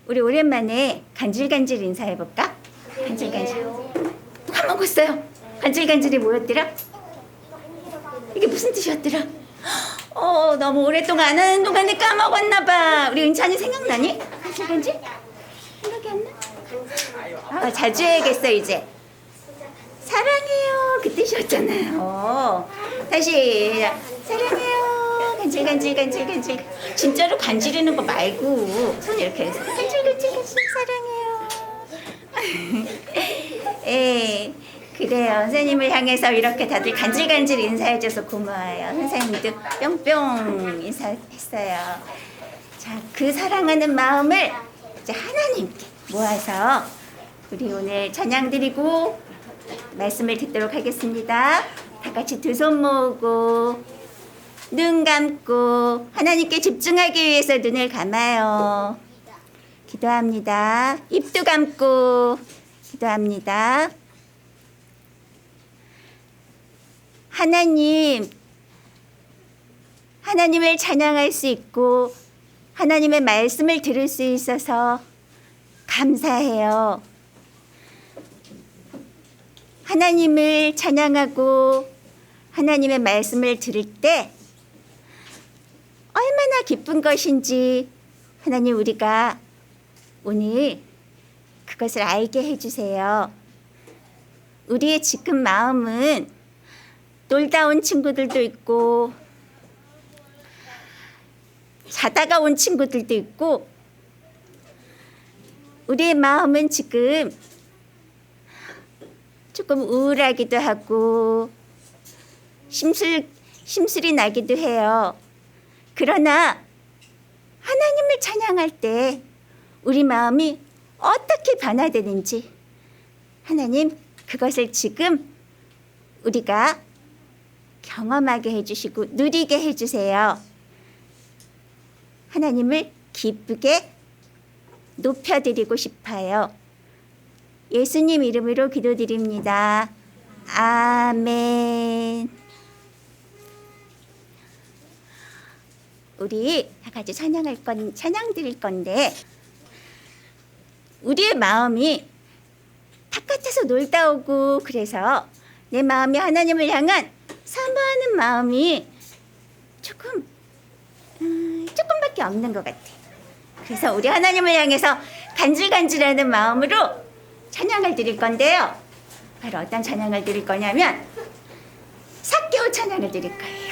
우리 오랜만에 간질간질 인사해볼까? 간질간질. 또 까먹었어요. 간질간질이 뭐였더라? 이게 무슨 뜻이었더라? 너무 오랫동안 안 하는 동안에 까먹었나봐. 우리 은찬이 생각나니? 간질간질? 생각이 안 나? 자주 해야겠어 이제. 사랑해요 그 뜻이었잖아요. 다시 사랑해요 간질간질 간질간질. 진짜로 간지르는 거 말고 손 이렇게 해서 간질간질 간질 사랑해요. 예, 그래요. 선생님을 향해서 이렇게 다들 간질간질 인사해줘서 고마워요. 선생님도 뿅뿅 인사했어요. 자, 그 사랑하는 마음을 이제 하나님께 모아서 우리 오늘 찬양 드리고 말씀을 듣도록 하겠습니다. 다 같이 두 손 모으고 눈 감고 하나님께 집중하기 위해서 눈을 감아요. 기도합니다. 입도 감고 기도합니다. 하나님을 찬양할 수 있고 하나님의 말씀을 들을 수 있어서 감사해요. 하나님을 찬양하고 하나님의 말씀을 들을 때 얼마나 기쁜 것인지 하나님 우리가 오늘 그것을 알게 해주세요. 우리의 지금 마음은 놀다 온 친구들도 있고 자다가 온 친구들도 있고 우리의 마음은 지금 조금 우울하기도 하고 심술이 나기도 해요. 그러나 하나님을 찬양할 때 우리 마음이 어떻게 변화되는지 하나님 그것을 지금 우리가 경험하게 해주시고 누리게 해주세요. 하나님을 기쁘게 높여드리고 싶어요. 예수님 이름으로 기도드립니다. 아멘. 우리 다 같이 찬양 드릴 건데 우리의 마음이 바깥에서 놀다 오고 그래서 내 마음이 하나님을 향한 사모하는 마음이 조금밖에 없는 것 같아. 그래서 우리 하나님을 향해서 간질간질하는 마음으로 찬양을 드릴 건데요. 바로 어떤 찬양을 드릴 거냐면 삭개오 찬양을 드릴 거예요.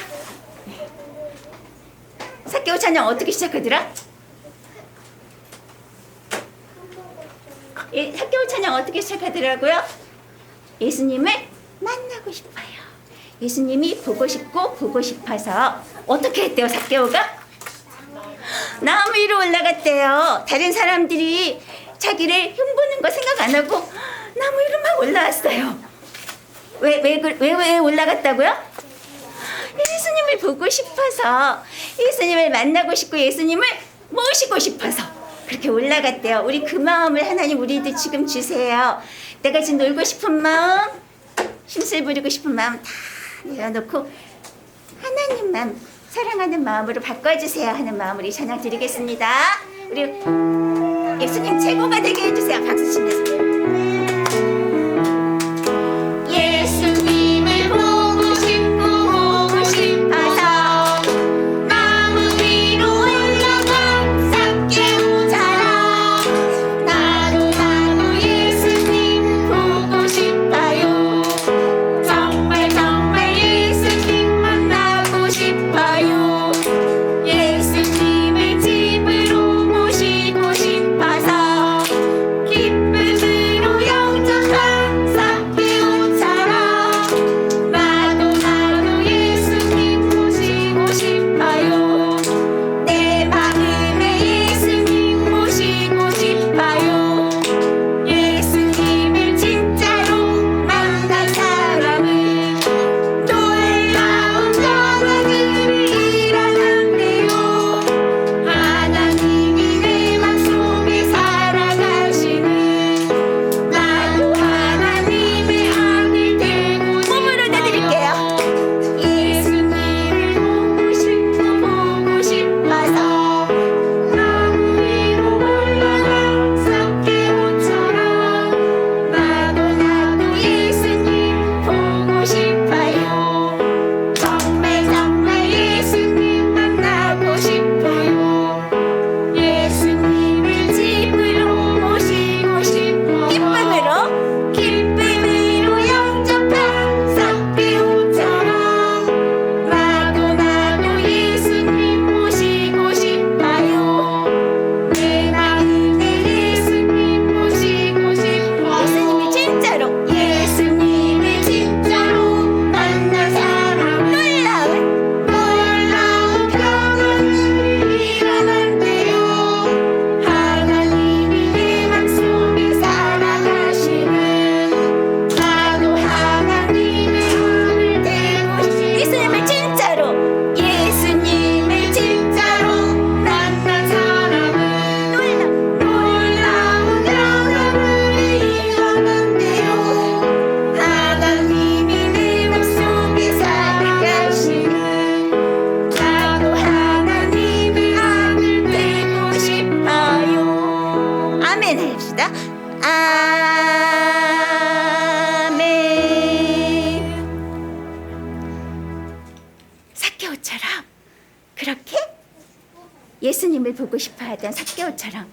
삭개오 찬양 어떻게 시작하더라? 삭개오 찬양 어떻게 시작하더라고요? 예수님을 만나고 싶어요. 예수님이 보고 싶고 보고 싶어서 어떻게 했대요? 삭개오가? 나무 위로 올라갔대요. 다른 사람들이 자기를 흉보는 거 생각 안 하고 나무 위로 막 올라왔어요. 왜 올라갔다고요? 예수님을 보고 싶어서, 예수님을 만나고 싶고 예수님을 모시고 싶어서 그렇게 올라갔대요. 우리 그 마음을 하나님 우리도 지금 주세요. 내가 지금 놀고 싶은 마음, 힘쓸 부리고 싶은 마음 다 내려놓고 하나님만 사랑하는 마음으로 바꿔주세요 하는 마음으로 찬양 드리겠습니다. 우리 예수님 최고가 되게 해주세요. 박수 치면서. 예수님을 보고 싶어서 나무 위로 올라간 삭개오처럼 나도 예수님 보고 싶어요. 정말 예수님 만나고 싶어요. 예수님을 집으로 모시고 싶어서 기쁨을 삭개오처럼 그렇게 예수님을 보고 싶어하던 삭개오처럼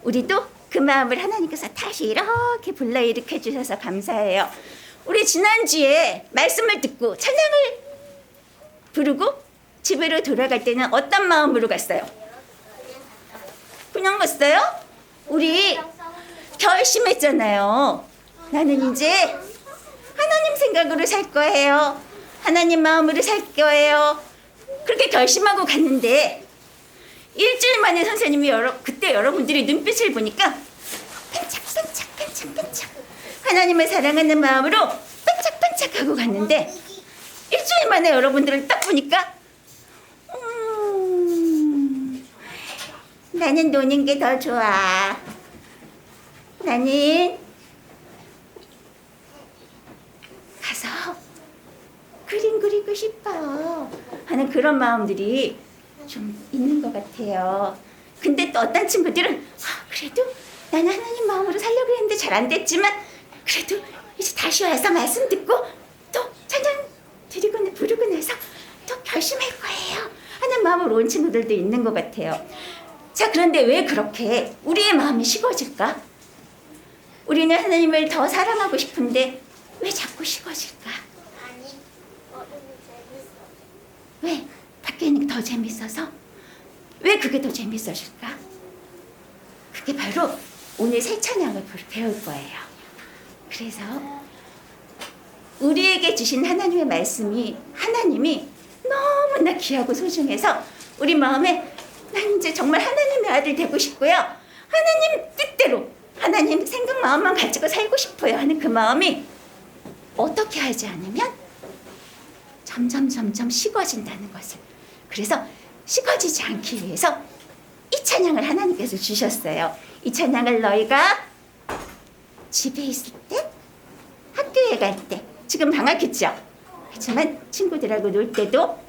우리도 그 마음을 하나님께서 다시 이렇게 불러일으켜 주셔서 감사해요. 우리 지난주에 말씀을 듣고 찬양을 부르고 집으로 돌아갈 때는 어떤 마음으로 갔어요? 그냥 갔어요? 우리 결심했잖아요. 나는 이제 하나님 생각으로 살 거예요. 하나님 마음으로 살 거예요. 그렇게 결심하고 갔는데 일주일 만에 선생님이 그때 여러분들이 눈빛을 보니까 반짝반짝 하나님을 사랑하는 마음으로 반짝반짝하고 갔는데 일주일 만에 여러분들을 딱 보니까 나는 노는 게 더 좋아. 나는 가서 그림 그리고 싶어 하는 그런 마음들이 좀 있는 것 같아요. 근데 또 어떤 친구들은 그래도 나는 하나님 마음으로 살려고 했는데 잘 안 됐지만 그래도 이제 다시 와서 말씀 듣고 또 찬양 드리고 부르고 나서 또 결심할 거예요 하는 마음으로 온 친구들도 있는 것 같아요. 자, 그런데 왜 그렇게 우리의 마음이 식어질까? 우리는 하나님을 더 사랑하고 싶은데 왜 자꾸 식어질까? 왜? 밖에 있는 게 더 재밌어서? 왜 그게 더 재밌어질까? 그게 바로 오늘 새 찬양을 배울 거예요. 그래서 우리에게 주신 하나님의 말씀이 하나님이 너무나 귀하고 소중해서 우리 마음에 난 이제 정말 하나님의 아들 되고 싶고요. 하나님 뜻대로 하나님 생각 마음만 가지고 살고 싶어요 하는 그 마음이 어떻게 하지 않으면 점점 식어진다는 것을. 그래서 식어지지 않기 위해서 이 찬양을 하나님께서 주셨어요. 이 찬양을 너희가 집에 있을 때, 학교에 갈 때, 지금 방학했죠? 하지만 친구들하고 놀 때도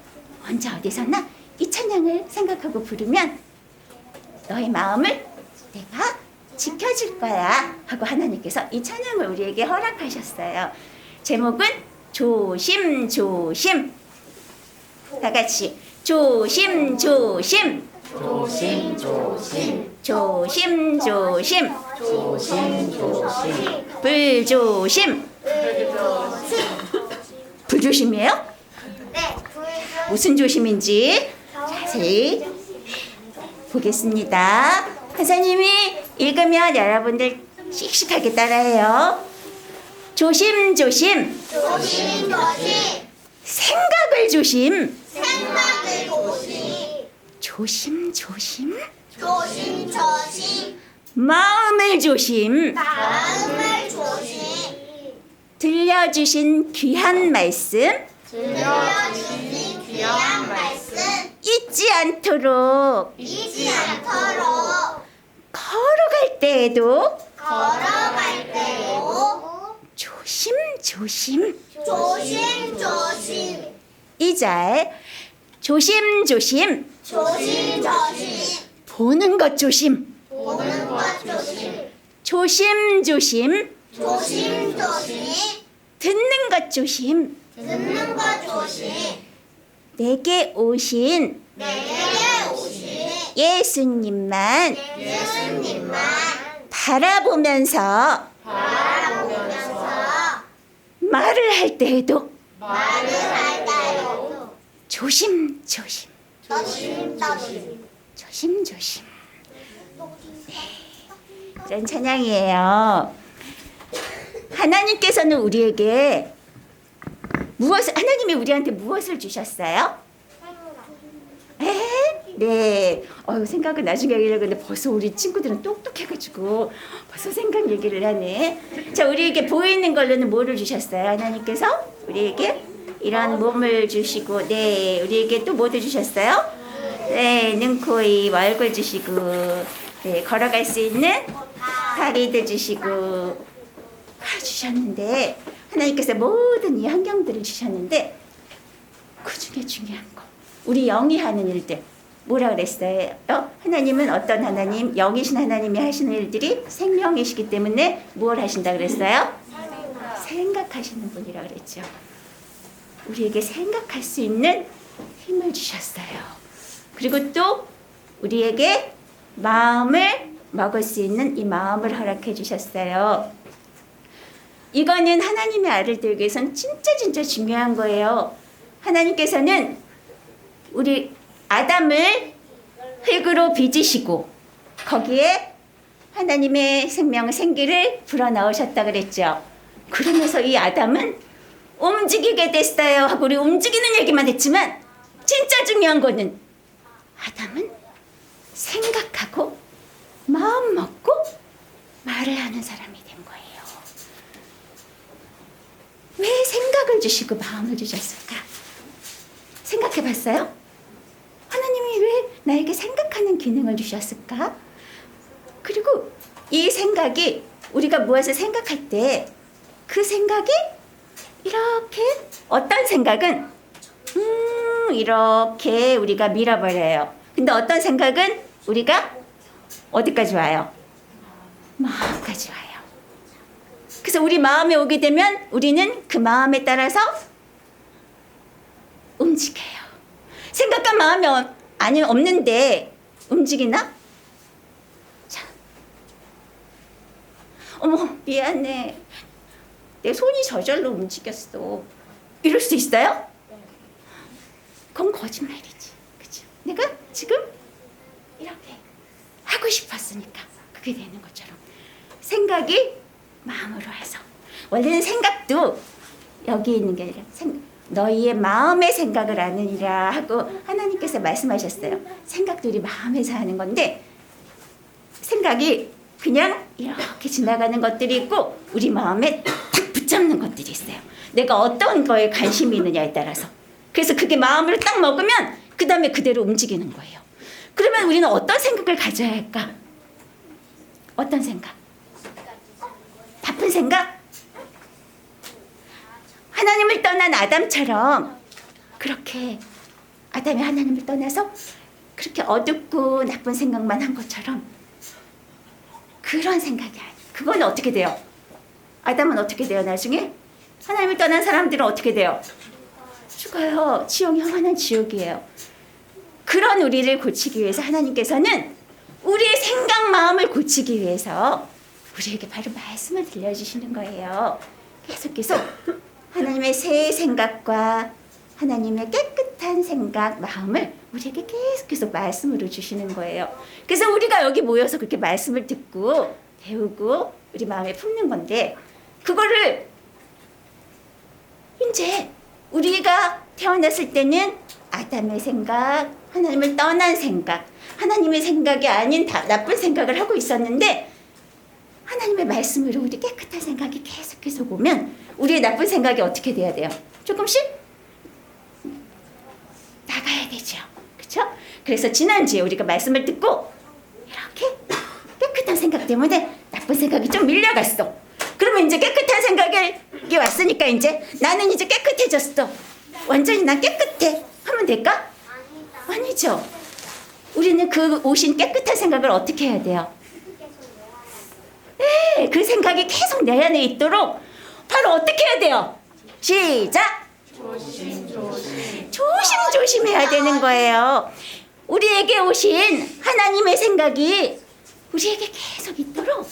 언제 어디서나 이 찬양을 생각하고 부르면 너의 마음을 내가 지켜줄 거야 하고 하나님께서 이 찬양을 우리에게 허락하셨어요. 제목은 조심조심. 다 같이 조심조심. 조심조심. 조심조심. 조심조심. 불조심. 불조심이에요? 네, 무슨 조심인지 자세히 보겠습니다. 선생님이 읽으면 여러분들 씩씩하게 따라해요. 조심조심. 조심, 생각을 조심. 생각을 조심조심. 조심, 마음을 조심. 마음을 조심, 들려주신 귀한 말씀 들려주신 귀한 말씀 잊지 않도록 잊지 않도록 걸어갈 때에도 걸어갈 때에도 조심조심. 조심, 이 절 조심조심. 조심, 보는 것 조심. 보는 것 조심, 조심조심. 조심, 듣는 것 조심. 듣는 것 조심, 내게 오신 내게 오신 예수님만 예수님만 바라보면서 말을 할 때에도 말을 할 때에도 조심조심. 조심조심. 네, 이런 찬양이에요. 하나님께서는 우리에게 하나님이 우리한테 무엇을 주셨어요? 네. 생각은 나중에 하려고 했는데 벌써 우리 친구들은 똑똑해가지고 벌써 생각 얘기를 하네. 자, 우리에게 보이는 걸로는 뭐를 주셨어요? 하나님께서 우리에게 이런 몸을 주시고, 네, 우리에게 또 뭐도 주셨어요? 네, 눈, 코, 입, 얼굴 주시고, 네, 걸어갈 수 있는 다리도 주시고 주셨는데, 하나님께서 모든 이 환경들을 주셨는데 그 중에 중요한 거, 우리 영이 하는 일들 뭐라 그랬어요? 하나님은 어떤 하나님? 영이신 하나님이 하시는 일들이 생명이시기 때문에 뭘 하신다 그랬어요? 생각하시는 분이라 그랬죠. 우리에게 생각할 수 있는 힘을 주셨어요. 그리고 또 우리에게 마음을 먹을 수 있는 이 마음을 허락해 주셨어요. 이거는 하나님의 아들들에게 위해서는 진짜 중요한 거예요. 하나님께서는 우리 아담을 흙으로 빚으시고 거기에 하나님의 생명, 생기를 불어넣으셨다 그랬죠. 그러면서 이 아담은 움직이게 됐어요 하고 우리 움직이는 얘기만 했지만 진짜 중요한 거는 아담은 생각하고 마음 먹고 말을 하는 사람이 된 거예요. 왜 생각을 주시고 마음을 주셨을까? 생각해 봤어요? 하나님이 왜 나에게 생각하는 기능을 주셨을까? 그리고 이 생각이 우리가 무엇을 생각할 때 그 생각이 이렇게 어떤 생각은 이렇게 우리가 밀어버려요. 근데 어떤 생각은 우리가 어디까지 와요? 마음까지 와요. 그래서 우리 마음에 오게 되면 우리는 그 마음에 따라서 움직여요. 생각과 마음이 아니 없는데 움직이나? 자, 어머 미안해. 내 손이 저절로 움직였어. 이럴 수 있어요? 그건 거짓말이지. 그죠? 내가 지금 이렇게 하고 싶었으니까 그게 되는 것처럼 생각이 마음으로 해서 원래는 생각도 여기 있는 게 아니라 너희의 마음의 생각을 아느니라 하고 하나님께서 말씀하셨어요. 생각도 우리 마음에서 하는 건데 생각이 그냥 이렇게 지나가는 것들이 있고 우리 마음에 딱 붙잡는 것들이 있어요. 내가 어떤 거에 관심이 있느냐에 따라서. 그래서 그게 마음을 딱 먹으면 그 다음에 그대로 움직이는 거예요. 그러면 우리는 어떤 생각을 가져야 할까? 어떤 생각? 나쁜 생각? 하나님을 떠난 아담처럼 그렇게 아담이 하나님을 떠나서 그렇게 어둡고 나쁜 생각만 한 것처럼 그런 생각이 아니에요. 그건 어떻게 돼요? 아담은 어떻게 돼요? 나중에? 하나님을 떠난 사람들은 어떻게 돼요? 죽어요. 지옥, 영원한 지옥이에요. 그런 우리를 고치기 위해서 하나님께서는 우리의 생각, 마음을 고치기 위해서 우리에게 바로 말씀을 들려주시는 거예요. 계속 하나님의 새 생각과 하나님의 깨끗한 생각, 마음을 우리에게 계속 말씀으로 주시는 거예요. 그래서 우리가 여기 모여서 그렇게 말씀을 듣고 배우고 우리 마음에 품는 건데 그거를 이제 우리가 태어났을 때는 아담의 생각, 하나님을 떠난 생각, 하나님의 생각이 아닌 나쁜 생각을 하고 있었는데 하나님의 말씀으로 우리 깨끗한 생각이 계속 오면 우리의 나쁜 생각이 어떻게 돼야 돼요? 조금씩 나가야 되죠. 그렇죠? 그래서 지난주에 우리가 말씀을 듣고 이렇게 깨끗한 생각 때문에 나쁜 생각이 좀 밀려갔어. 그러면 이제 깨끗한 생각이 왔으니까 이제 나는 이제 깨끗해졌어. 완전히 난 깨끗해. 하면 될까? 아니죠. 우리는 그 오신 깨끗한 생각을 어떻게 해야 돼요? 네, 그 생각이 계속 내 안에 있도록 바로 어떻게 해야 돼요? 시작! 조심해야 되는 거예요. 우리에게 오신 하나님의 생각이 우리에게 계속 있도록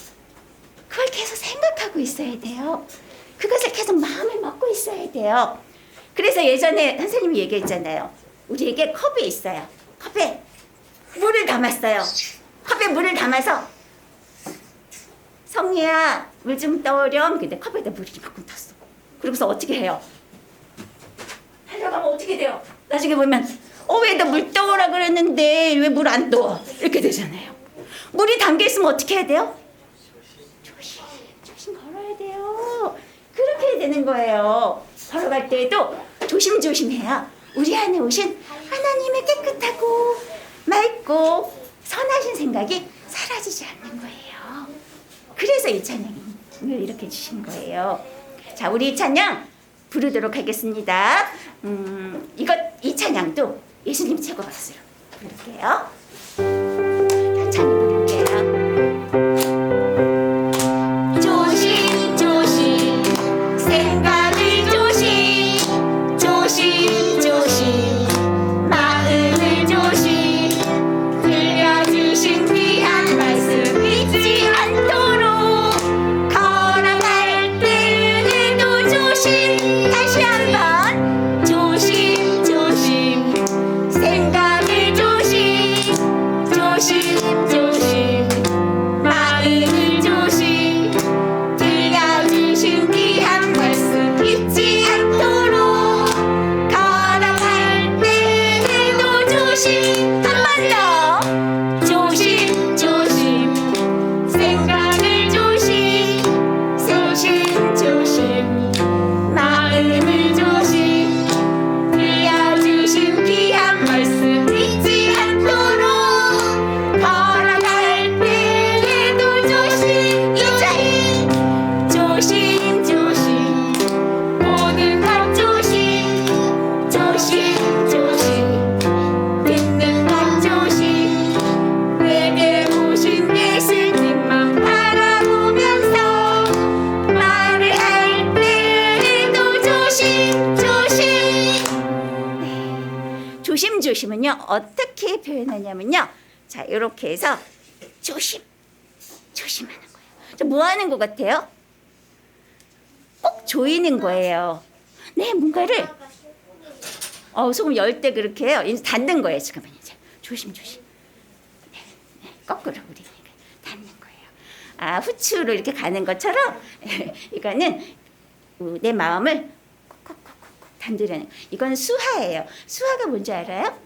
그걸 계속 생각하고 있어야 돼요. 그것을 계속 마음에 먹고 있어야 돼요. 그래서 예전에 선생님이 얘기했잖아요. 우리에게 컵이 있어요. 컵에 물을 담았어요. 컵에 물을 담아서 성희야 물 좀 떠오렴. 근데 컵에다 물이 이만큼 탔어. 그러고서 어떻게 해요? 달려가면 어떻게 돼요? 나중에 보면 왜 너 물 떠오라 그랬는데 왜 물 안 떠? 이렇게 되잖아요. 물이 담겨있으면 어떻게 해야 돼요? 조심 걸어야 돼요. 그렇게 해야 되는 거예요. 걸어갈 때에도 조심해야 우리 안에 오신 하나님의 깨끗하고 맑고 선하신 생각이 사라지지 않는 거예요. 그래서 이 찬양을 이렇게 주신 거예요. 자, 우리 이 찬양 부르도록 하겠습니다. 이 찬양도 예수님 최고 박수로 부를게요. 찬양 부를게요. 조심 생각을 조심 조심. 한 번 더. 조심 조심. 생각을 조심. 조심 조심. 마음을 조심. 들려주신 귀한 말씀 잊지 않도록 걸어갈 때에도 조심. 이제 조심 조심. 모든 것 조심. 조심 조심. 듣는 것 조심. 내게 오신 예수님만 바라보면서 말을 할 때에도 조심 조심. 네. 조심조심은요 어떻게 표현하냐면요, 자 이렇게 해서 조심 조심하는 거예요. 자, 뭐 하는 것 같아요? 꼭 조이는 거예요. 네, 뭔가를 소금 열 때 그렇게 해요. 이제 닫는 거예요. 지금은 이제 조심 조심. 네, 네, 거꾸로 우리 닫는 거예요. 후추로 이렇게 가는 것처럼 이거는 내 마음을 콕콕콕콕 단들이는. 이건 수화예요. 수화가 뭔지 알아요?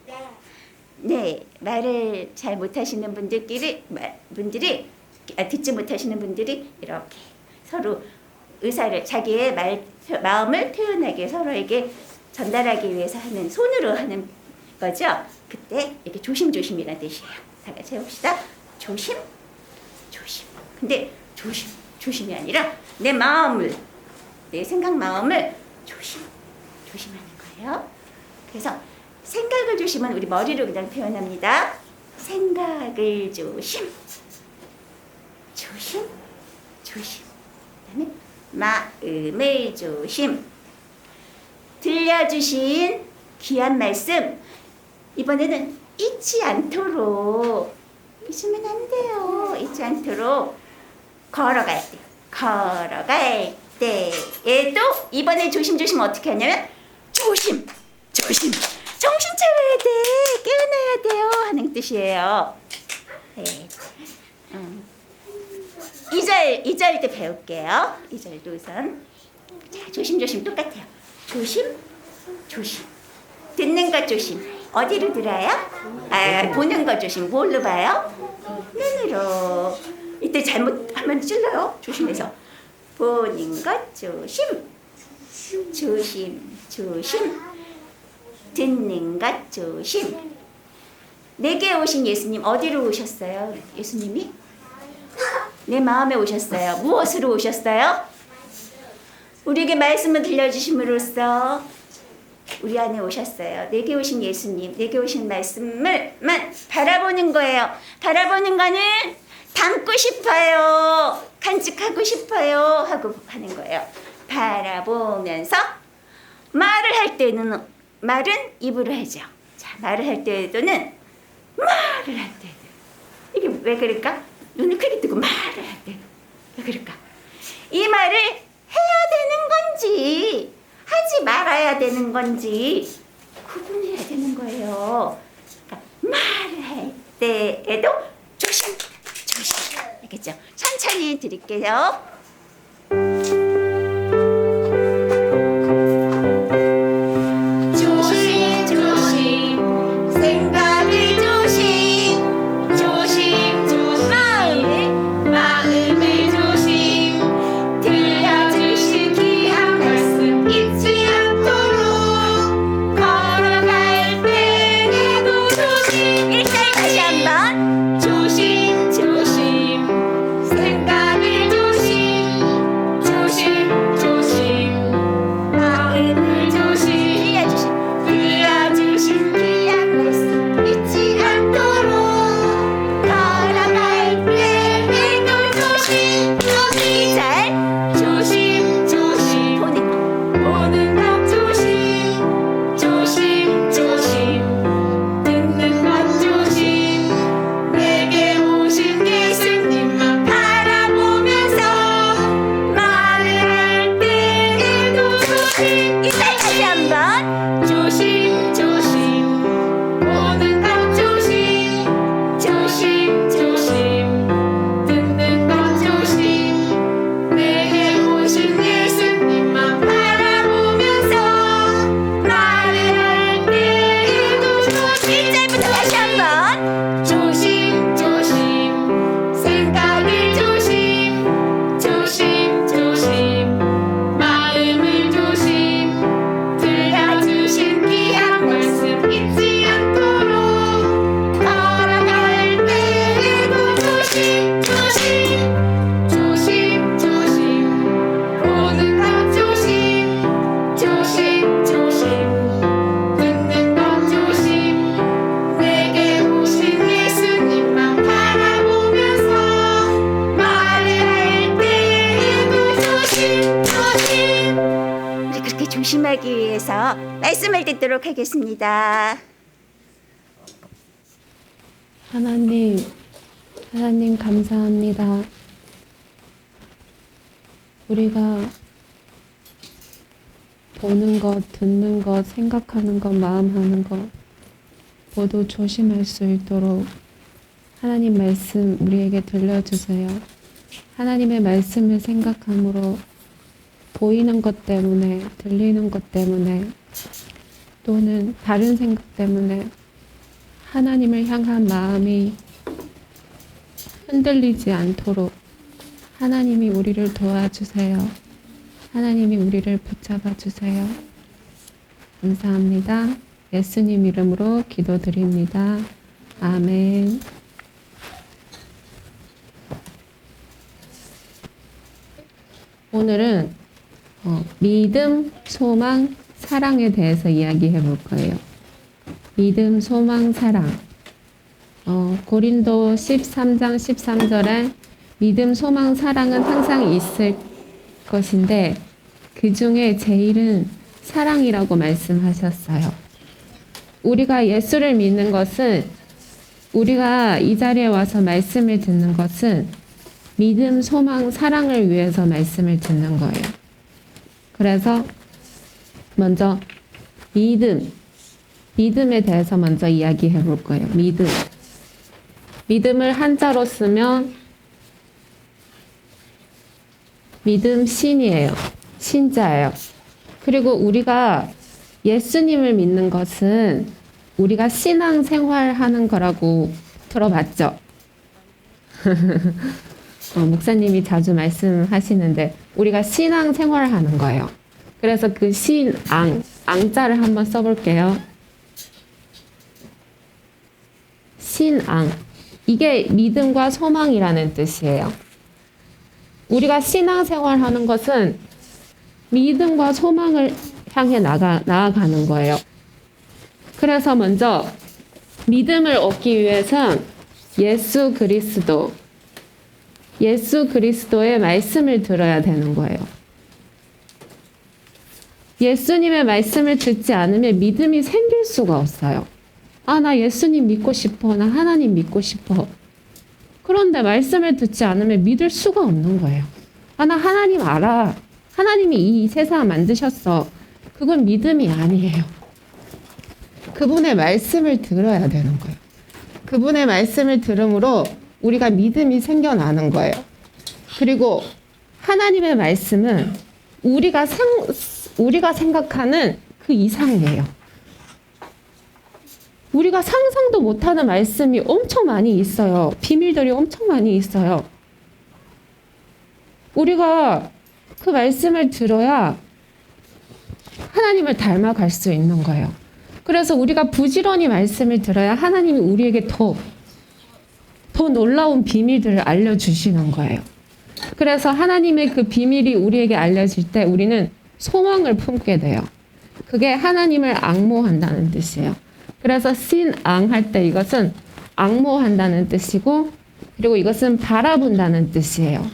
네, 말을 잘 못하시는 분들이 듣지 못하시는 분들이 이렇게 서로 의사를 자기의 마음을 표현하게 서로에게 전달하기 위해서 하는, 손으로 하는 거죠. 그때 이렇게 조심조심이라는 뜻이에요. 다 같이 해봅시다. 조심 조심. 근데 조심이 아니라 내 마음을, 내 생각 마음을 조심하는 거예요. 그래서 생각을 조심은 우리 머리로 그냥 표현합니다. 생각을 조심. 그다음에 마음을 조심. 들려주신 귀한 말씀 이번에는 잊지 않도록, 잊으면 안 돼요. 잊지 않도록 걸어갈 때에도 이번에 조심 어떻게 하냐면 조심 정신 차려야 돼, 깨어나야 돼요 하는 뜻이에요. 네. 2절 때 배울게요. 2절도 우선. 자, 조심 똑같아요. 조심 듣는 것 조심. 어디로 들어요? 보는 것 조심. 뭘로 봐요? 눈으로. 이때 잘못하면 찔러요. 조심해서. 보는 것 조심. 듣는 것 조심. 내게 오신 예수님 어디로 오셨어요? 예수님이 내 마음에 오셨어요. 무엇으로 오셨어요? 우리에게 말씀을 들려주심으로써 우리 안에 오셨어요. 내게 오신 예수님, 내게 오신 말씀을만 바라보는 거예요. 바라보는 거는 담고 싶어요, 간직하고 싶어요 하고 하는 거예요. 바라보면서 말을 할 때는, 말은 입으로 하죠. 자, 말을 할 때에도는 말을 할 때도 이게 왜 그럴까? 눈을 크게 뜨고 말을 할 때 왜 그럴까? 이 말을 해야 되는 건지 하지 말아야 되는 건지 구분해야 되는 거예요. 그러니까 말을 할 때에도 조심. 알겠죠? 천천히 드릴게요. 조심 생각을 조심 마음을 조심. 들려주신 귀한 말씀 잊지 않도록 걸어갈 때에도 조심. 1절 다시 한번. 조심 생각을 조심 일어나서 말씀을 듣도록 하겠습니다. 하나님 감사합니다. 우리가 보는 것, 듣는 것, 생각하는 것, 마음하는 것 모두 조심할 수 있도록 하나님 말씀 우리에게 들려주세요. 하나님의 말씀을 생각함으로 보이는 것 때문에, 들리는 것 때문에, 또는 다른 생각 때문에 하나님을 향한 마음이 흔들리지 않도록 하나님이 우리를 도와주세요. 하나님이 우리를 붙잡아 주세요. 감사합니다. 예수님 이름으로 기도드립니다. 아멘. 오늘은 믿음, 소망, 사랑에 대해서 이야기해 볼 거예요. 믿음, 소망, 사랑. 고린도 13장 13절에 믿음, 소망, 사랑은 항상 있을 것인데 그 중에 제일은 사랑이라고 말씀하셨어요. 우리가 예수를 믿는 것은, 우리가 이 자리에 와서 말씀을 듣는 것은 믿음, 소망, 사랑을 위해서 말씀을 듣는 거예요. 그래서 먼저 믿음에 대해서 먼저 이야기해 볼 거예요. 믿음을 한자로 쓰면 믿음 신이에요. 신자예요. 그리고 우리가 예수님을 믿는 것은 우리가 신앙 생활하는 거라고 들어봤죠? 목사님이 자주 말씀하시는데 우리가 신앙 생활하는 거예요. 그래서 그 앙자를 한번 써볼게요. 신앙. 이게 믿음과 소망이라는 뜻이에요. 우리가 신앙생활 하는 것은 믿음과 소망을 향해 나아가는 거예요. 그래서 먼저 믿음을 얻기 위해선 예수 그리스도의 말씀을 들어야 되는 거예요. 예수님의 말씀을 듣지 않으면 믿음이 생길 수가 없어요. 나 예수님 믿고 싶어. 나 하나님 믿고 싶어. 그런데 말씀을 듣지 않으면 믿을 수가 없는 거예요. 나 하나님 알아. 하나님이 이 세상 만드셨어. 그건 믿음이 아니에요. 그분의 말씀을 들어야 되는 거예요. 그분의 말씀을 들음으로 우리가 믿음이 생겨나는 거예요. 그리고 하나님의 말씀은 우리가 생각하는 그 이상이에요. 우리가 상상도 못하는 말씀이 엄청 많이 있어요. 비밀들이 엄청 많이 있어요. 우리가 그 말씀을 들어야 하나님을 닮아갈 수 있는 거예요. 그래서 우리가 부지런히 말씀을 들어야 하나님이 우리에게 더 놀라운 비밀들을 알려주시는 거예요. 그래서 하나님의 그 비밀이 우리에게 알려질 때 우리는 소망을 품게 돼요. 그게 하나님을 앙모한다는 뜻이에요. 그래서 신앙 할 때 이것은 앙모한다는 뜻이고, 그리고 이것은 바라본다는 뜻이에요.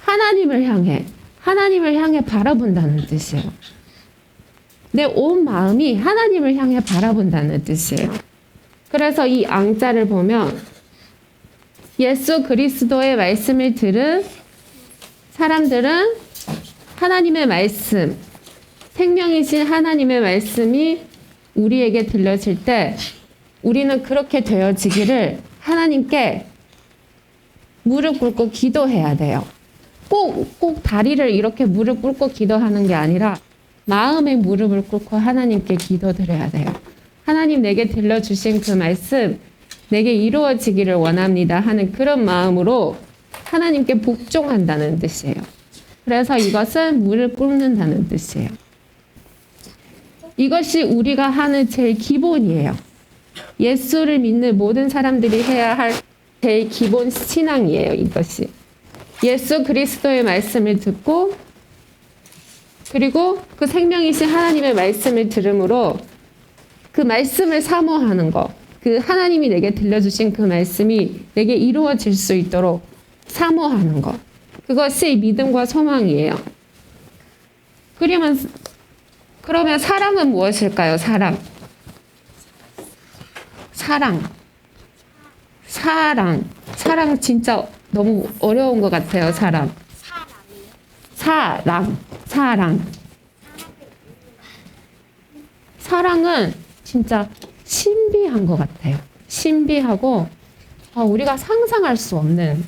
하나님을 향해 바라본다는 뜻이에요. 내 온 마음이 하나님을 향해 바라본다는 뜻이에요. 그래서 이 앙자를 보면 예수 그리스도의 말씀을 들은 사람들은 하나님의 말씀, 생명이신 하나님의 말씀이 우리에게 들려질 때 우리는 그렇게 되어지기를 하나님께 무릎 꿇고 기도해야 돼요. 꼭 다리를 이렇게 무릎 꿇고 기도하는 게 아니라 마음의 무릎을 꿇고 하나님께 기도드려야 돼요. 하나님, 내게 들려주신 그 말씀 내게 이루어지기를 원합니다 하는 그런 마음으로 하나님께 복종한다는 뜻이에요. 그래서 이것은 무릎 꿇는다는 뜻이에요. 이것이 우리가 하는 제일 기본이에요. 예수를 믿는 모든 사람들이 해야 할 제일 기본 신앙이에요. 이것이 예수 그리스도의 말씀을 듣고, 그리고 그 생명이신 하나님의 말씀을 들음으로 그 말씀을 사모하는 것, 그 하나님이 내게 들려주신 그 말씀이 내게 이루어질 수 있도록 사모하는 것, 그것이 믿음과 소망이에요. 그러면 사랑은 무엇일까요? 사랑. 사랑 진짜 너무 어려운 것 같아요. 사랑. 사랑은 진짜 신비한 것 같아요. 신비하고 우리가 상상할 수 없는,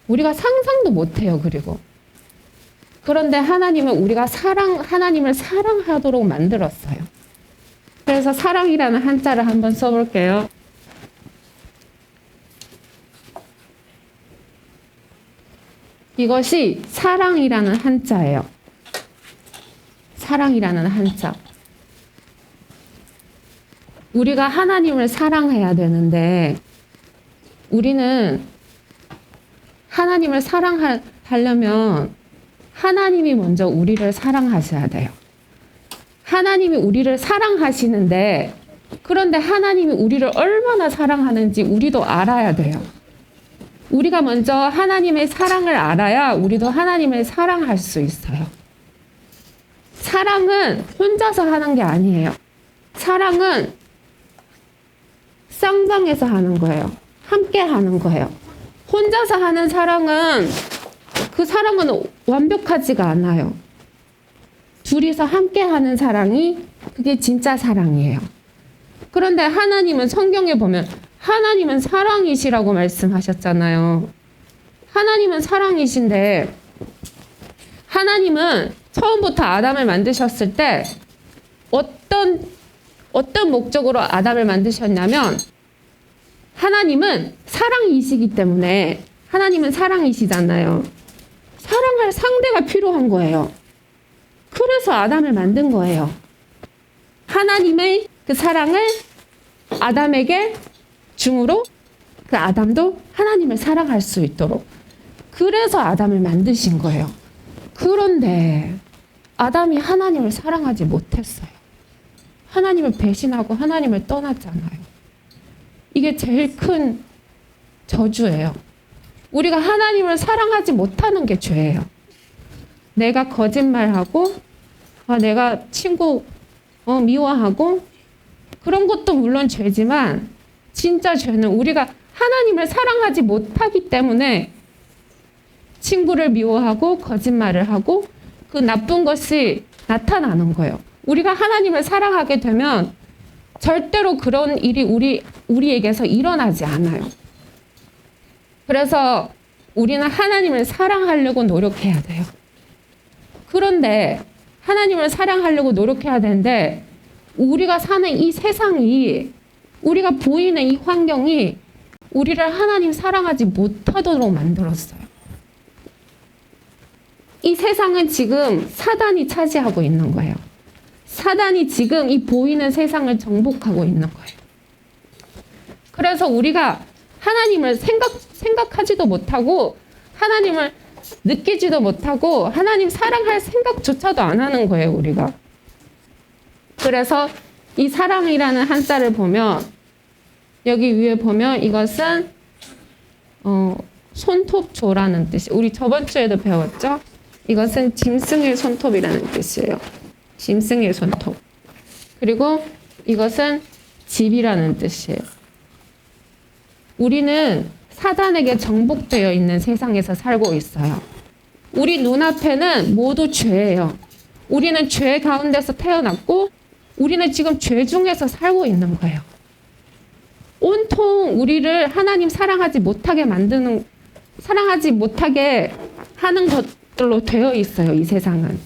우리가 상상도 못해요. 그런데 하나님은 하나님을 사랑하도록 만들었어요. 그래서 사랑이라는 한자를 한번 써볼게요. 이것이 사랑이라는 한자예요. 사랑이라는 한자. 우리가 하나님을 사랑해야 되는데 우리는 하나님을 사랑하려면 하나님이 먼저 우리를 사랑하셔야 돼요. 하나님이 우리를 사랑하시는데 그런데 하나님이 우리를 얼마나 사랑하는지 우리도 알아야 돼요. 우리가 먼저 하나님의 사랑을 알아야 우리도 하나님을 사랑할 수 있어요. 사랑은 혼자서 하는 게 아니에요. 사랑은 쌍방에서 하는 거예요. 함께 하는 거예요. 혼자서 하는 사랑은 그 사랑은 완벽하지가 않아요. 둘이서 함께 하는 사랑이 그게 진짜 사랑이에요. 그런데 하나님은 성경에 보면 하나님은 사랑이시라고 말씀하셨잖아요. 하나님은 사랑이신데 하나님은 처음부터 아담을 만드셨을 때 어떤 목적으로 아담을 만드셨냐면 하나님은 사랑이시기 때문에 하나님은 사랑이시잖아요. 사랑할 상대가 필요한 거예요. 그래서 아담을 만든 거예요. 하나님의 그 사랑을 아담에게 중으로 그 아담도 하나님을 사랑할 수 있도록 그래서 아담을 만드신 거예요. 그런데 아담이 하나님을 사랑하지 못했어요. 하나님을 배신하고 하나님을 떠났잖아요. 이게 제일 큰 저주예요. 우리가 하나님을 사랑하지 못하는 게 죄예요. 내가 거짓말하고 내가 친구 미워하고 그런 것도 물론 죄지만 진짜 죄는 우리가 하나님을 사랑하지 못하기 때문에 친구를 미워하고 거짓말을 하고 그 나쁜 것이 나타나는 거예요. 우리가 하나님을 사랑하게 되면 절대로 그런 일이 우리에게서 일어나지 않아요. 그래서 우리는 하나님을 사랑하려고 노력해야 돼요. 그런데 하나님을 사랑하려고 노력해야 되는데 우리가 사는 이 세상이 우리가 보이는 이 환경이 우리를 하나님 사랑하지 못하도록 만들었어요. 이 세상은 지금 사단이 차지하고 있는 거예요. 사단이 지금 이 보이는 세상을 정복하고 있는 거예요. 그래서 우리가 하나님을 생각하지도 못하고 하나님을 느끼지도 못하고 하나님 사랑할 생각조차도 안 하는 거예요, 우리가. 그래서 이 사랑이라는 한자를 보면 여기 위에 보면 이것은 손톱조라는 뜻이 우리 저번 주에도 배웠죠? 이것은 짐승의 손톱이라는 뜻이에요. 짐승의 손톱. 그리고 이것은 집이라는 뜻이에요. 우리는 사단에게 정복되어 있는 세상에서 살고 있어요. 우리 눈앞에는 모두 죄예요. 우리는 죄 가운데서 태어났고 우리는 지금 죄 중에서 살고 있는 거예요. 온통 우리를 하나님 사랑하지 못하게 하는 것들로 되어 있어요, 이 세상은.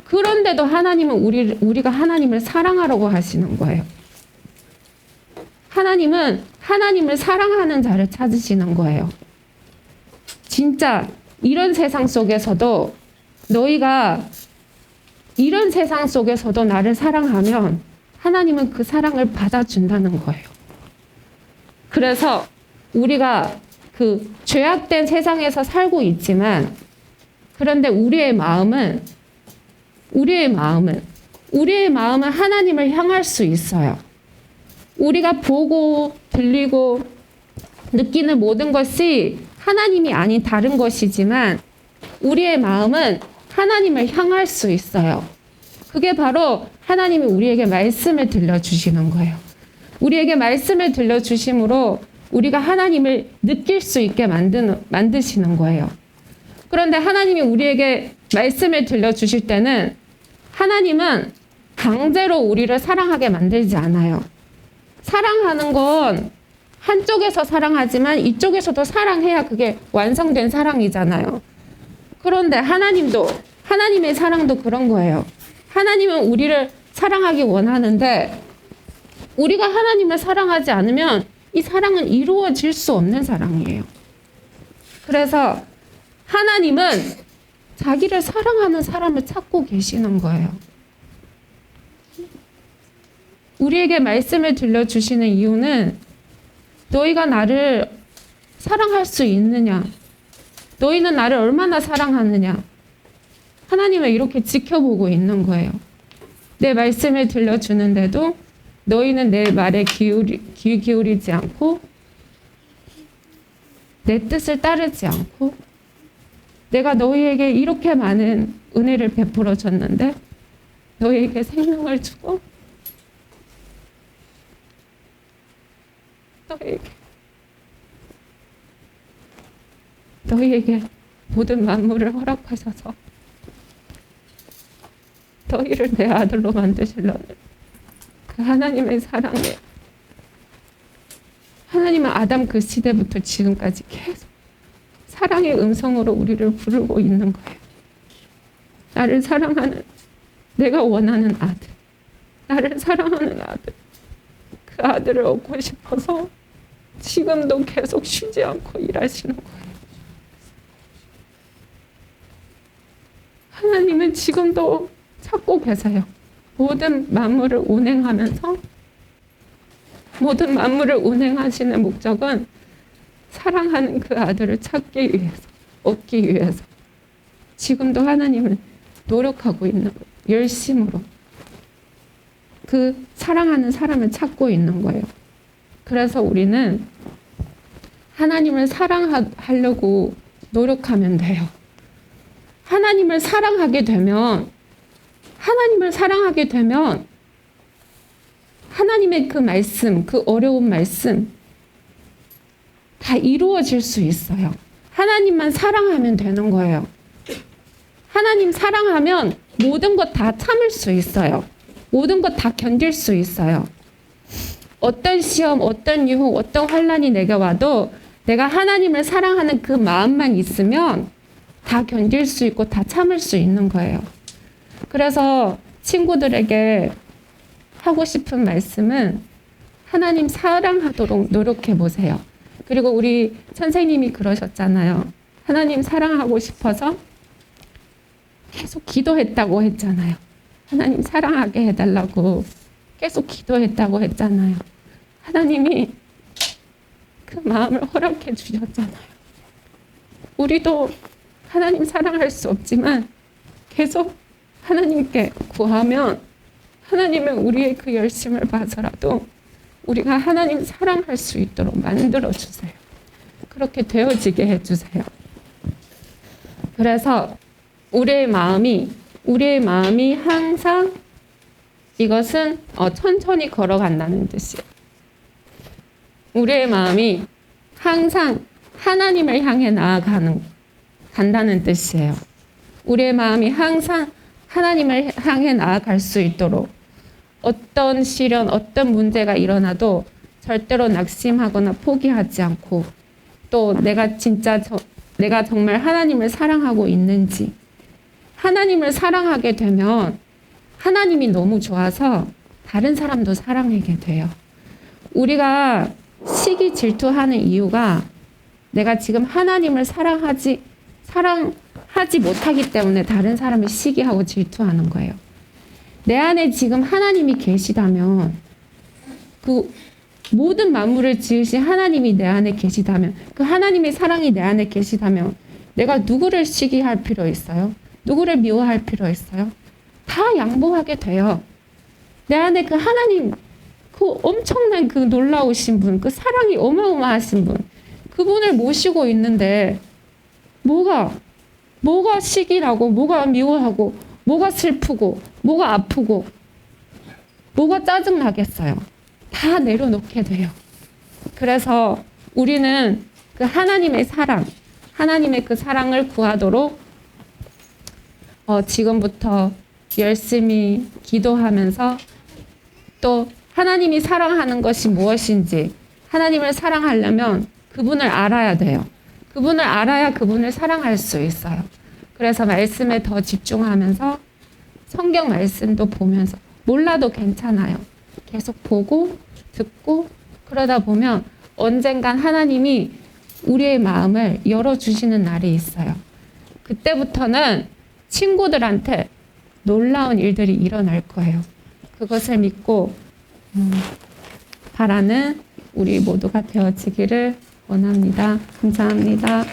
그런데도 하나님은 우리가 하나님을 사랑하라고 하시는 거예요. 하나님은 하나님을 사랑하는 자를 찾으시는 거예요. 진짜 이런 세상 속에서도 너희가 이런 세상 속에서도 나를 사랑하면 하나님은 그 사랑을 받아준다는 거예요. 그래서 우리가 그 죄악된 세상에서 살고 있지만 그런데 우리의 마음은 하나님을 향할 수 있어요. 우리가 보고 들리고 느끼는 모든 것이 하나님이 아닌 다른 것이지만 우리의 마음은 하나님을 향할 수 있어요. 그게 바로 하나님이 우리에게 말씀을 들려주시는 거예요. 우리에게 말씀을 들려주심으로 우리가 하나님을 느낄 수 있게 만드시는 거예요. 그런데 하나님이 우리에게 말씀을 들려주실 때는 하나님은 강제로 우리를 사랑하게 만들지 않아요. 사랑하는 건 한쪽에서 사랑하지만 이쪽에서도 사랑해야 그게 완성된 사랑이잖아요. 그런데 하나님의 사랑도 그런 거예요. 하나님은 우리를 사랑하기 원하는데 우리가 하나님을 사랑하지 않으면 이 사랑은 이루어질 수 없는 사랑이에요. 그래서 하나님은 자기를 사랑하는 사람을 찾고 계시는 거예요. 우리에게 말씀을 들려주시는 이유는 너희가 나를 사랑할 수 있느냐? 너희는 나를 얼마나 사랑하느냐? 하나님은 이렇게 지켜보고 있는 거예요. 내 말씀을 들려주는데도 너희는 내 말에 귀 기울이지 않고 내 뜻을 따르지 않고 내가 너희에게 이렇게 많은 은혜를 베풀어 줬는데 너희에게 생명을 주고 너희에게 모든 만물을 허락하셔서 너희를 내 아들로 만드시려는 그 하나님의 사랑에 하나님은 아담 그 시대부터 지금까지 계속 사랑의 음성으로 우리를 부르고 있는 거예요. 나를 사랑하는 내가 원하는 아들, 나를 사랑하는 아들, 그 아들을 얻고 싶어서 지금도 계속 쉬지 않고 일하시는 거예요. 하나님은 지금도 찾고 계세요. 모든 만물을 운행하면서 모든 만물을 운행하시는 목적은 사랑하는 그 아들을 찾기 위해서, 얻기 위해서 지금도 하나님은 노력하고 있는 거예요. 열심으로 그 사랑하는 사람을 찾고 있는 거예요. 그래서 우리는 하나님을 사랑하려고 노력하면 돼요. 하나님을 사랑하게 되면 하나님의 그 말씀, 그 어려운 말씀 다 이루어질 수 있어요. 하나님만 사랑하면 되는 거예요. 하나님 사랑하면 모든 것 다 참을 수 있어요. 모든 것 다 견딜 수 있어요. 어떤 시험, 어떤 유혹, 어떤 환난이 내게 와도 내가 하나님을 사랑하는 그 마음만 있으면 다 견딜 수 있고 다 참을 수 있는 거예요. 그래서 친구들에게 하고 싶은 말씀은 하나님 사랑하도록 노력해 보세요. 그리고 우리 선생님이 그러셨잖아요. 하나님 사랑하고 싶어서 계속 기도했다고 했잖아요. 하나님 사랑하게 해달라고 계속 기도했다고 했잖아요. 하나님이 그 마음을 허락해 주셨잖아요. 우리도 하나님 사랑할 수 없지만 계속 하나님께 구하면 하나님은 우리의 그 열심을 봐서라도 우리가 하나님 사랑할 수 있도록 만들어 주세요. 그렇게 되어지게 해주세요. 그래서 우리의 마음이 항상 이것은 천천히 걸어간다는 뜻이에요. 우리의 마음이 항상 하나님을 향해 간다는 뜻이에요. 우리의 마음이 항상 하나님을 향해 나아갈 수 있도록 어떤 시련, 어떤 문제가 일어나도 절대로 낙심하거나 포기하지 않고 또 내가 정말 하나님을 사랑하고 있는지 하나님을 사랑하게 되면 하나님이 너무 좋아서 다른 사람도 사랑하게 돼요. 우리가 시기 질투하는 이유가 내가 지금 하나님을 사랑하지 못하기 때문에 다른 사람을 시기하고 질투하는 거예요. 내 안에 지금 하나님이 계시다면 그 모든 만물을 지으신 하나님이 내 안에 계시다면 그 하나님의 사랑이 내 안에 계시다면 내가 누구를 시기할 필요 있어요? 누구를 미워할 필요 있어요? 다 양보하게 돼요. 내 안에 그 하나님 그 엄청난 그 놀라우신 분, 그 사랑이 어마어마하신 분 그분을 모시고 있는데 뭐가 시기라고 뭐가 미워하고 뭐가 슬프고 뭐가 아프고 뭐가 짜증나겠어요. 다 내려놓게 돼요. 그래서 우리는 그 하나님의 사랑, 하나님의 그 사랑을 구하도록 지금부터 열심히 기도하면서 또 하나님이 사랑하는 것이 무엇인지, 하나님을 사랑하려면 그분을 알아야 돼요. 그분을 알아야 그분을 사랑할 수 있어요. 그래서 말씀에 더 집중하면서 성경 말씀도 보면서, 몰라도 괜찮아요. 계속 보고 듣고 그러다 보면 언젠간 하나님이 우리의 마음을 열어주시는 날이 있어요. 그때부터는 친구들한테 놀라운 일들이 일어날 거예요. 그것을 믿고 바라는 우리 모두가 되어지기를 원합니다. 감사합니다.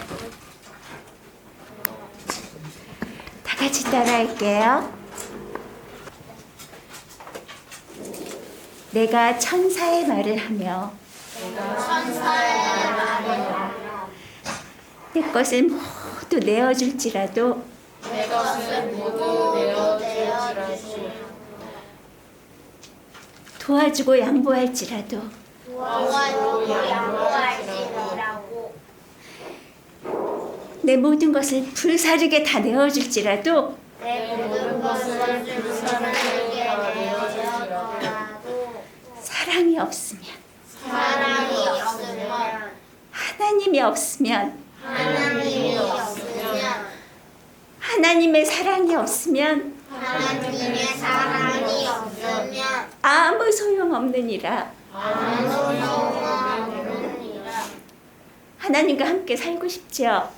다 같이 따라할게요. 내가 천사의 말을 하며 내 것을 모두 내어줄지라도 도와주고 양보할지라도 내 모든 것을 불사르게 다 내어줄지라도 사랑이 없으면 하나님이 없으면 하나님의 사랑이 없으면 아무 소용없느니라. 하나님과 함께 살고 싶죠?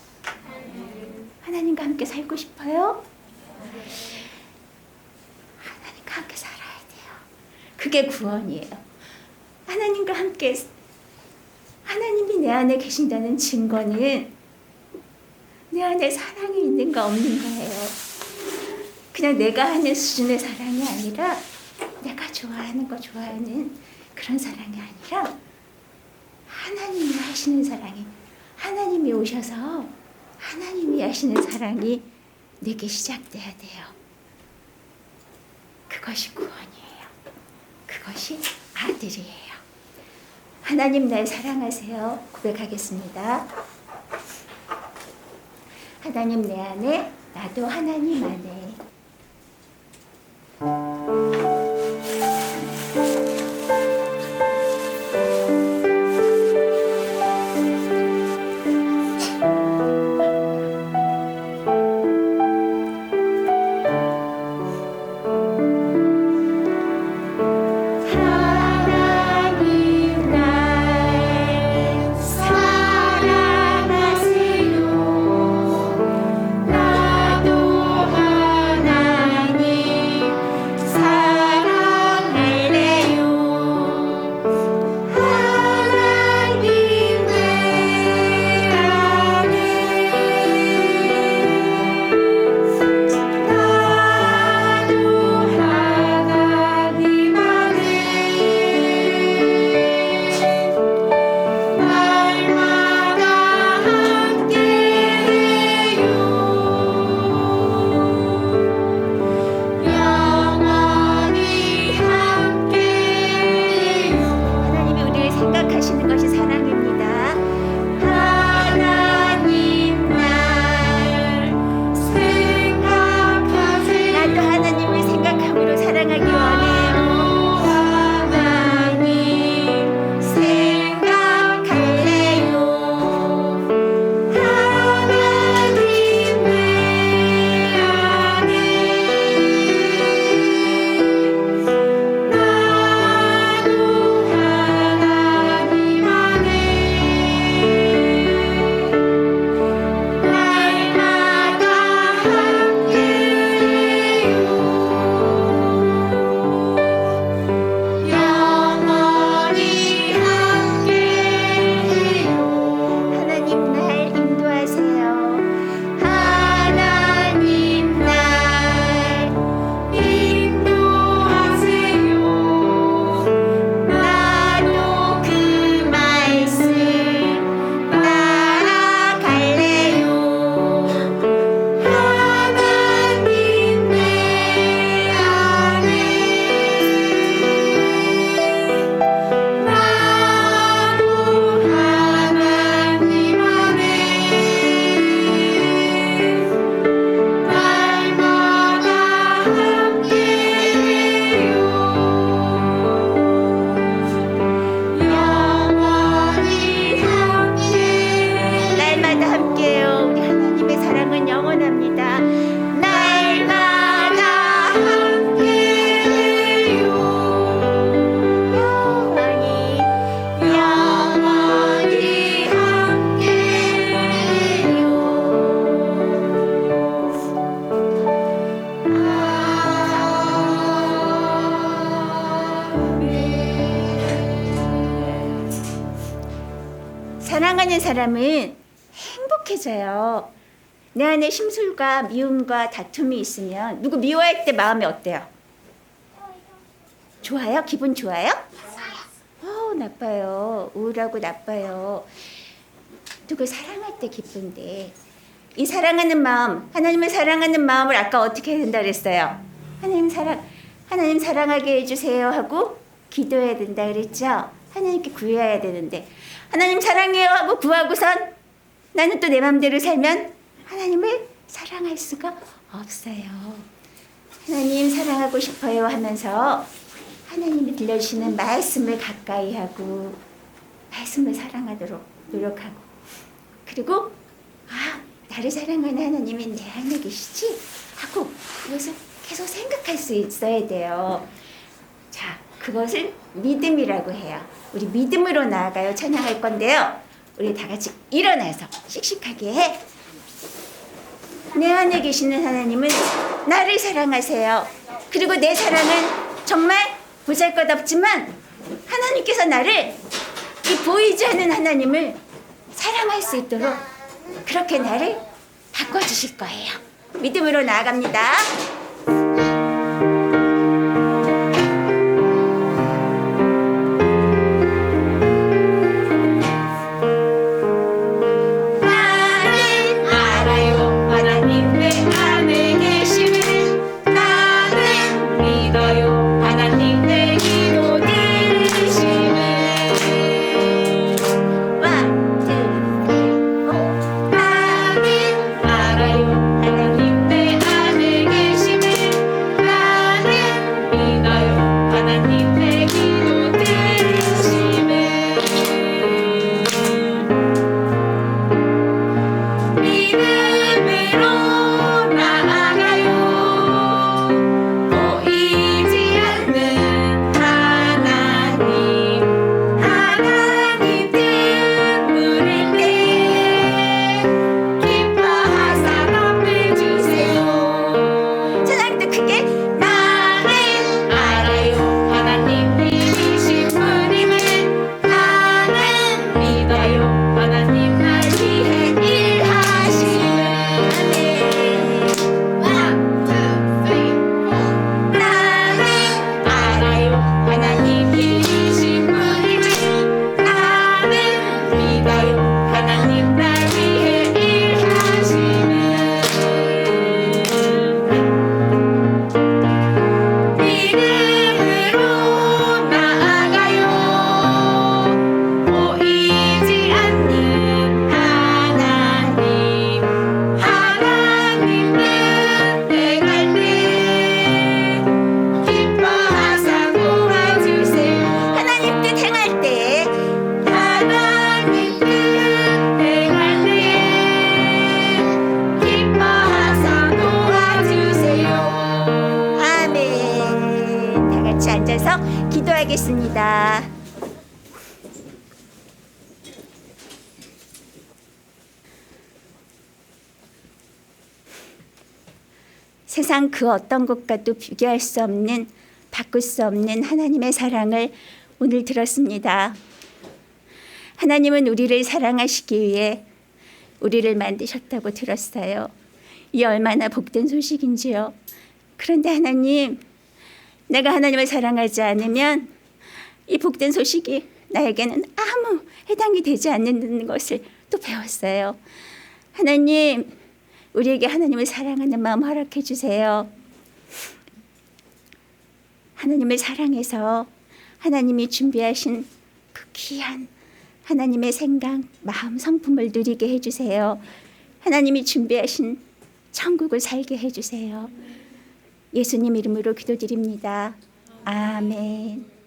하나님과 함께 살고 싶어요? 하나님과 함께 살아야 돼요. 그게 구원이에요. 하나님과 함께, 하나님이 내 안에 계신다는 증거는 내 안에 사랑이 있는가 없는가예요. 그냥 내가 하는 수준의 사랑이 아니라, 내가 좋아하는 거 좋아하는 그런 사랑이 아니라, 하나님이 하시는 사랑이, 하나님이 오셔서 하나님이 하시는 사랑이 내게 시작돼야 돼요. 그것이 구원이에요. 그것이 아들이에요. 하나님 날 사랑하세요. 고백하겠습니다. 하나님 내 안에, 나도 하나님 안에. 사랑하는 사람은 행복해져요. 내 안에 심술과 미움과 다툼이 있으면 누구 미워할 때 마음이 어때요? 좋아요? 기분 좋아요? 나빠요. 우울하고 나빠요. 누구 사랑할 때 기쁜데 이 사랑하는 마음, 하나님을 사랑하는 마음을 아까 어떻게 해야 된다 그랬어요? 하나님 사랑하게 해주세요 하고 기도해야 된다 그랬죠? 하나님께 구해야 되는데 하나님 사랑해요 하고 구하고선 나는 또 내 마음대로 살면 하나님을 사랑할 수가 없어요. 하나님 사랑하고 싶어요 하면서 하나님이 들려주시는 말씀을 가까이 하고 말씀을 사랑하도록 노력하고 그리고 나를 사랑하는 하나님이 내 안에 계시지? 하고 그것을 계속 생각할 수 있어야 돼요. 자, 그것을 믿음이라고 해요. 우리 믿음으로 나아가요. 찬양할 건데요. 우리 다 같이 일어나서 씩씩하게 해. 내 안에 계시는 하나님은 나를 사랑하세요. 그리고 내 사랑은 정말 보잘것없지만 하나님께서 나를 이 보이지 않는 하나님을 사랑할 수 있도록 그렇게 나를 바꿔주실 거예요. 믿음으로 나아갑니다. 나는 알아요. 하나님 내 안에 계심을 나는 믿어요. 하나님 내 기도 들으심을 나는 알아요. 하나님 내 안에 계심을 나는 믿어요. 하나님 내 기도 들으심을 믿음으로 나아가요. 보이지 않는 하나님 뜻 물을 때 기뻐하사 갚아주세요. 찬양도 크게 나는 알아요. 하나님 믿으신 분임을 나는 믿어요. 하나님 날 위해 일하심을 나는 알아요. 하나님 믿으신 분임을 나는 믿어요. 하나님 날 위해 일하심을 믿음으로 나아가요. 보이지 않는 하나님 뜻 행할 때 기뻐하사 도와주세요. 하나님 뜻 행할 때 기뻐하사 도와주세요. 아멘. 다 같이 앉아서 기도하겠습니다. 세상 그 어떤 것과도 비교할 수 없는, 바꿀 수 없는 하나님의 사랑을 오늘 들었습니다. 하나님은 우리를 사랑하시기 위해 우리를 만드셨다고 들었어요. 이 얼마나 복된 소식인지요. 그런데 하나님, 내가 하나님을 사랑하지 않으면 이 복된 소식이 나에게는 아무 해당이 되지 않는 것을 또 배웠어요. 하나님, 우리에게 하나님을 사랑하는 마음 허락해 주세요. 하나님을 사랑해서 하나님이 준비하신 그 귀한 하나님의 생각, 마음, 성품을 누리게 해주세요. 하나님이 준비하신 천국을 살게 해주세요. 예수님 이름으로 기도드립니다. 아멘.